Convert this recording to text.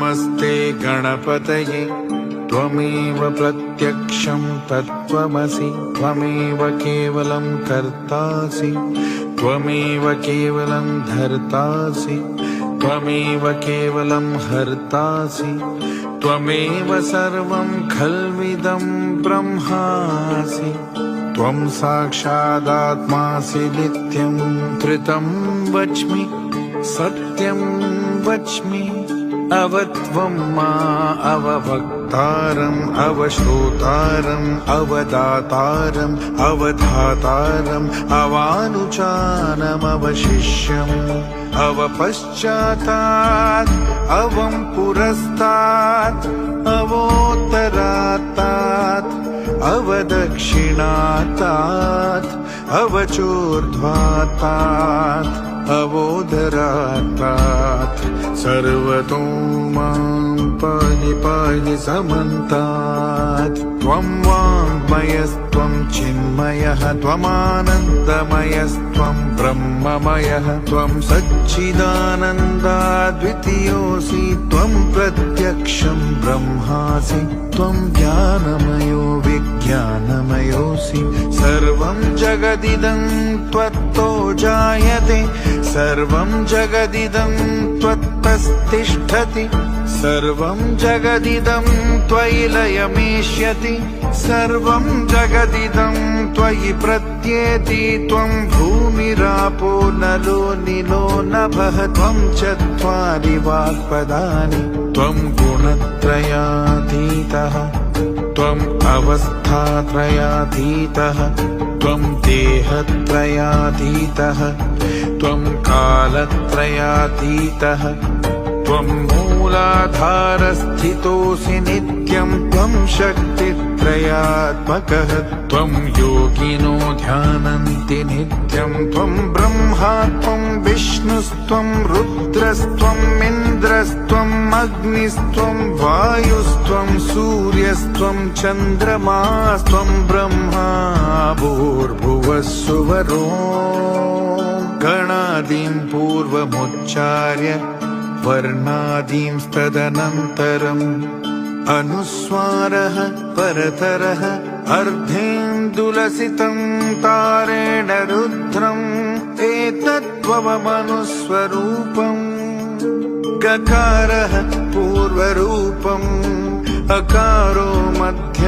नमस्ते गणपतये त्वमेव प्रत्यक्षं तत्त्वमसि त्वमेव केवलं कर्तासि त्वमेव केवलं धर्तासि त्वमेव केवलं हर्तासि त्वमेव सर्वं खल्विदं ब्रह्मासि त्वं साक्षादात्मासि नित्यं त्रितं वच्मि सत्यं वच्मि अवत्वं मा अववक्तारम् अवश्रोतारम् अवदातारम् अवधातारम् अवानुचानमवशिष्यम् अवपश्चातात् अवं पुरस्तात् अवोत्तरात्तात् अवदक्षिणातात् अवचोर्ध्वातात् अवोदरात्तात् सर्वतो मां पाहि पाहि समन्तात् त्वं वाङ्मयस्त्वं चिन्मयः त्वमानन्दमयस्त्वं ब्रह्ममयः त्वं सच्चिदानन्दाद्वितीयोऽसि त्वं प्रत्यक्षं ब्रह्मासि त्वं ज्ञानमयो विज्ञानमयोऽसि सर्वं जगदिदं त्वत्तो जायते सर्वं जगदिदं त्वत्तस्तिष्ठति सर्वं जगदिदं त्वयि लयमेष्यति सर्वं जगदिदं त्वयि प्रत्येति त्वं भूमिरापो नलो निलो नभः त्वं चत्वारि वाक्पदानि त्वं गुणत्रयातीतः त्वम् अवस्थात्रयातीतः त्वं देहत्रयातीतः त्वं कालत्रयातीतः त्वं मूलाधारस्थितोऽसि नित्यं त्वं शक्तित्रयात्मकः त्वं योगिनो ध्यानन्ति नित्यं त्वं ब्रह्मा त्वं विष्णुस्त्वं रुद्रस्त्वम् इन्द्रस्त्वम् अग्निस्त्वं वायुस्त्वं सूर्यस्त्वं चन्द्रमास्त्वं ब्रह्मा भूर्भुवः सुवरो गणादीं पूर्वमुच्चार्य वर्णादींस्तदनन्तरम् अनुस्वारः परतरः अर्धेन्दुलसितं तारेण रुद्रम् एतत्त्वमनुस्वरूपम् गकारः पूर्वरूपम् अकारो मध्यम